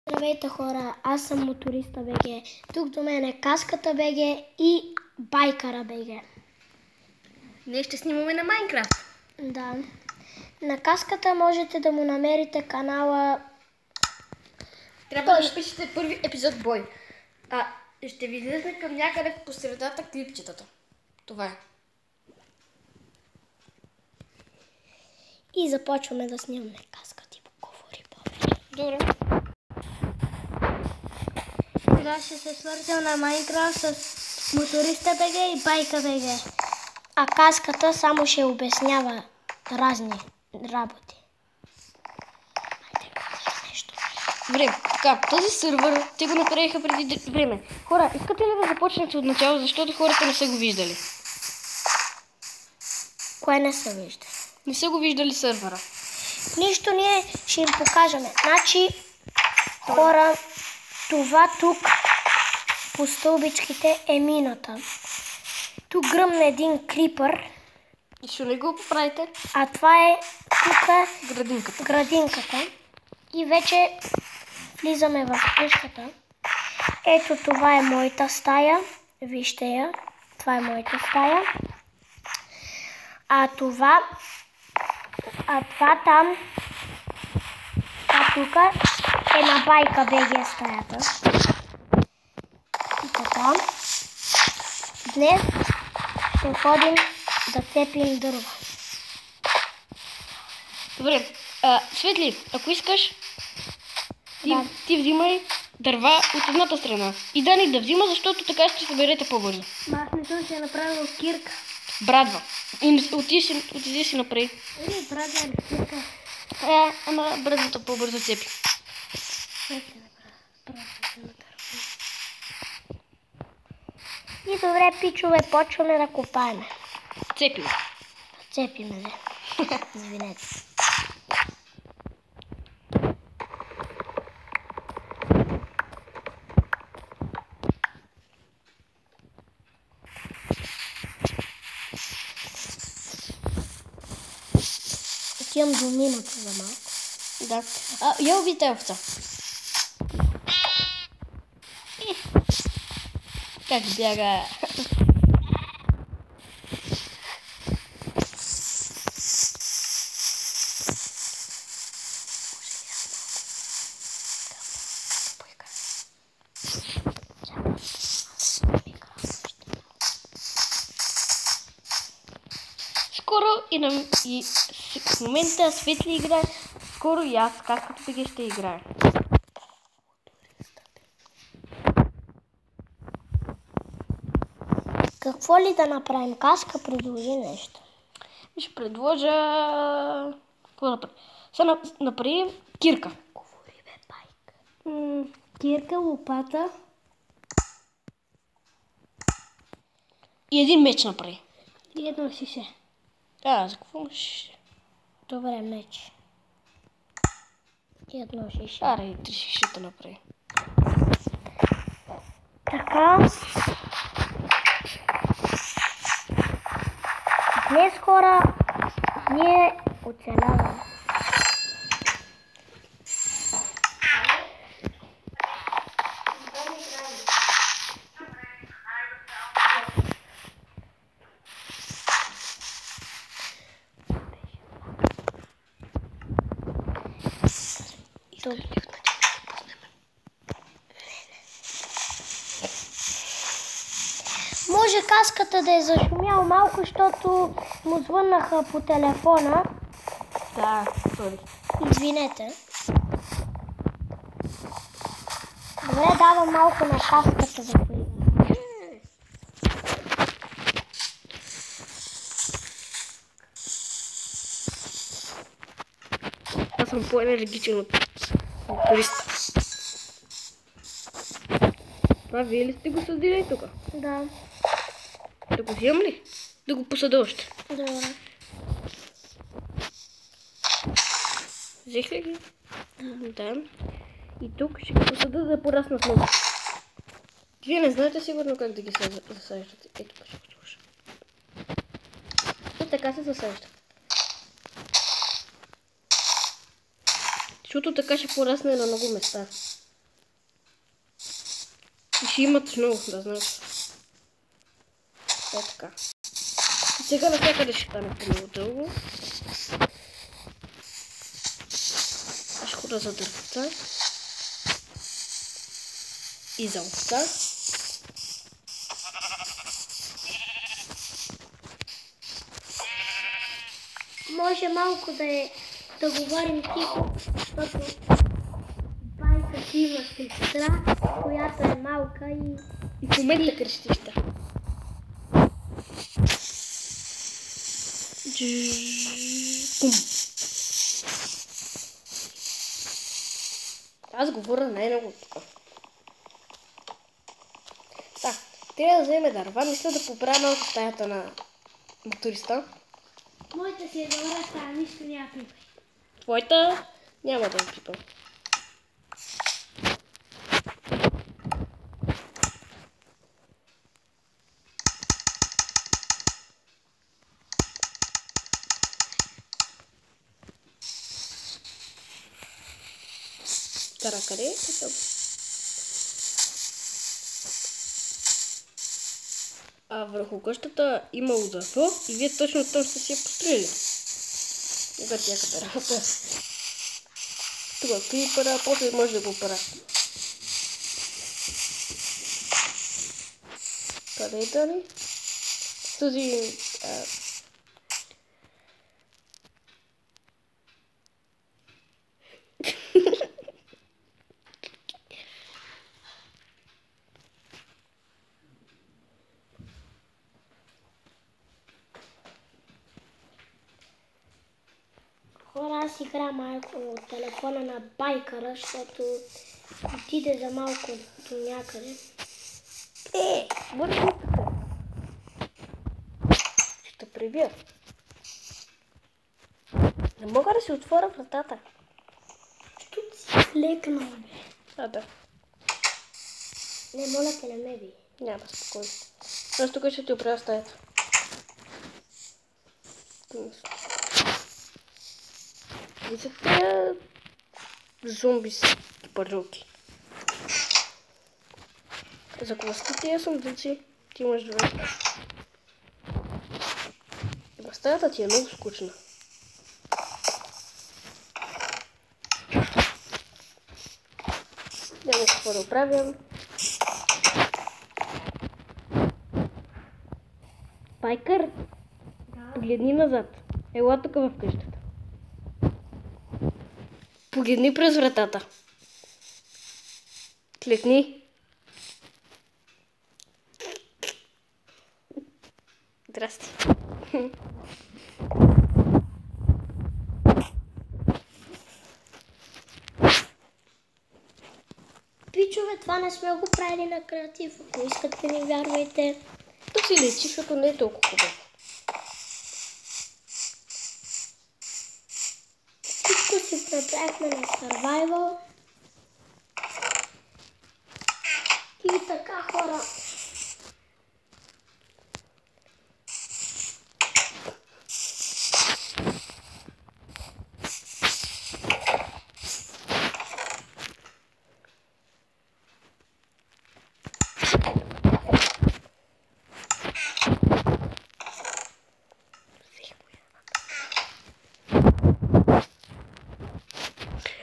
Здравейте хора, аз съм Моториста БГ. Тук до мен е Каската БГ и Байкара БГ. Днес ще снимаме на Майнкрафт. Да. На Каската можете да му намерите канала. Трябва да напишете първи епизод бой. Ще ви излезне към някъде по средата клипчетата. Това е. И започваме да снимаме Каската и поговори повече. Добре. Сега ще се свържем на Майнкрафт с Моториста БГ и Байка БГ. А Каската само ще обяснява разни работи. Добре, така, този сървър, те го направиха преди време. Хора, искате ли да започнете от начало, защото хората не са го виждали? Кое не са виждали? Не са го виждали сървъра. Нищо, ние ще им покажем. Значи, хора, това тук по стълбичките е мината. Тук гръмна един крипър. И ще не го поправите? А това е тук Градинката. И вече влизаме в къщата. Ето това е моята стая. Вижте я. Това е моята стая. А това там, тук е на Байка БГ стаята. И така. Днес ще ходим да цепим дърва. Добре, Светли, ако искаш, ти взимай дърва от едната страна. И Дани да взима, защото така ще съберете по-бързо. Аз не съм се направил кирка. Брадва. И отиди си напред. Брадва или кирка? Ама брадвата по-бързо цепи. И добре, пичове, почваме да копаеме. Цепиме. Цепиме, не. Извинете. Отивам до мината за малко. Да. Я уби тази овца. Как бяга? Скоро и в момента Светли играе, скоро и аз, Каската БГ ще играе. Какво ли да направим? Каска предложи нещо. Ще предложа... Какво да направим? Сега направим кирка. Говори бе, Байка. Кирка, лопата. И един меч направи. И едно шише. За какво шише? Добре, меч. И едно шише. Аре, и 3 шишета направи. Така. Днес, хора, ние оцеляваме. Може Каската да е зашумял малко, защото му звъннаха по телефона. Да, сори. Извинете. Добре, давам малко на Каската да влиза. Аз съм по-енергичен от Моториста. Това вие ли сте го създили тук? Да. Да го вземам ли? Да го посада още. Добре. Взех ли ги? Да. И тук ще ги посада да пораснат много. Вие не знаете сигурно как да ги засаждате. Ето тук ще го слуша. И така се засажда. Защото така ще порасне на много места. И ще имат много, да знаеш. Е така. И сега навсякъде ще стане по-много дълго. Аз ще хода за дървата. И за овца. Може малко да говорим тихо, защото байка си има сестра, която е малка И в момента крещища. Пум. Аз говоря най-много тук. Сега, трябва да вземе дърва. Мисля да поправя малко стаята на моториста. Моята си е добра стая, нищо няма пипай. Твоята няма да я пипам. Кара, къде е? А върху къщата има лозафо и вие точно там сте си я построили. Ега тя работа. Тук клипъра, после може да го пара. Къде е дали? Този... Хора, аз игра малко от телефона на байкара, защото отиде за малко до някъде. Върши така. Ще прибия. Не мога да си отворя вратата. Що си лекнал, бе? Да. Не, моля те, не ме би. Няма, спокойно. Аз тук ще ти оправя стаята. Вижте тези зомби си пържулки. За класти тия сундъци ти имаш две. Стаята ти е много скучна. Няма какво да оправям. Пайкър, погледни назад. Ела тук в къщата. Погледни през вратата. Клекни. Здрасти. Пичове, това не сме го правили на креатив. Ако искате, не вярвайте. Тук си лечи, защото не е толкова хубаво. Всичко си направихме на Survival. И така, хора.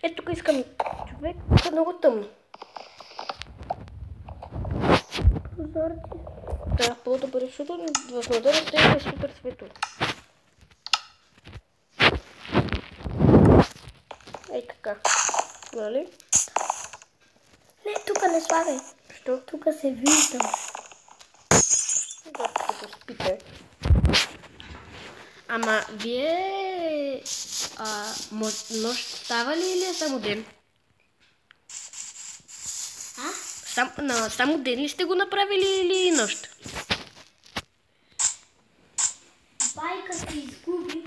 Ето тук искам човек, е много тъмно. Прозорци. Да, по-добре, защото в надолу е супер светло. Ей така. Нали? Не, тук не слагай. Що? Тук се виждам. Да, като спите. Ама вие нощ става ли или е само ден? Само ден ли сте го направили или нощ? Байка се изгуби.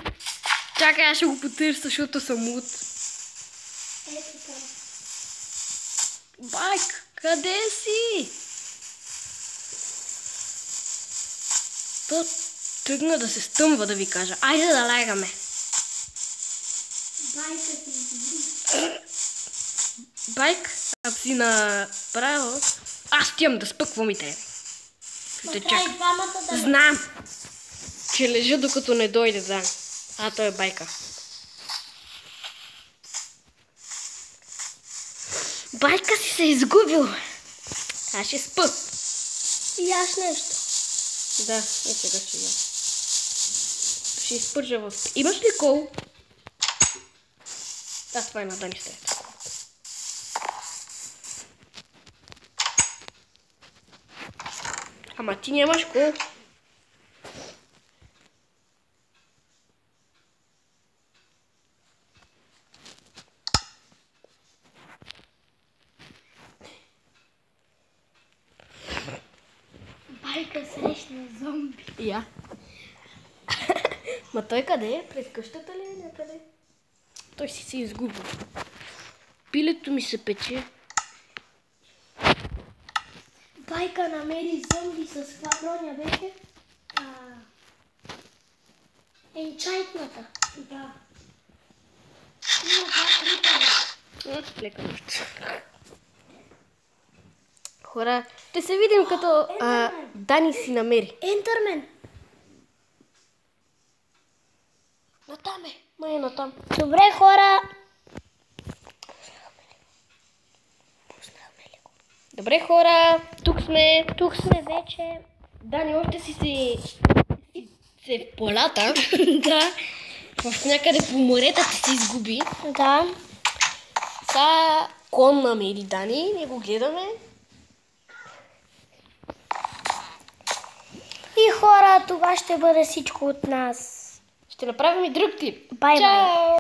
Чакай, аз ще го потърся, защото съм луд. Ето това. Байк, къде си? То тръгна да се стъмва, да ви кажа. Айде да лягаме. Байка се изгуби. Байк, Ако си направил, аз отивам да спа, какво ми трябва? Ще те чакам. двамата да... Знам, че лежа докато не дойде, да. Той е байка. Байка си се изгубил. Аз ще спа. И аз нещо. Да, сега ще я. Ще изпържа в... Имаш ли кол? Да, това е на Дани стаята. Ама ти нямаш кол. Байка срещна зомби. Я. Ма той къде е? Пред къщата ли е някъде? Той си се изгубил. Пилето ми се пече. Байка намери зомби с каква броня беше? Енчайтната. Да. Има два крипера. Лека нощ. Хора, ще се видим като Дани си намери. Ентърмен. Натам е. Май е натам. Добре, хора. Добре, хора. Тук сме. Тук сме вече. Дани още си се в полята. Да. В някъде по моретата се изгуби. Да. Сега кон намери Дани. Ние го гледаме. И хора, това ще бъде всичко от нас. Ще направим и друг клип. Бай-бай. Чао!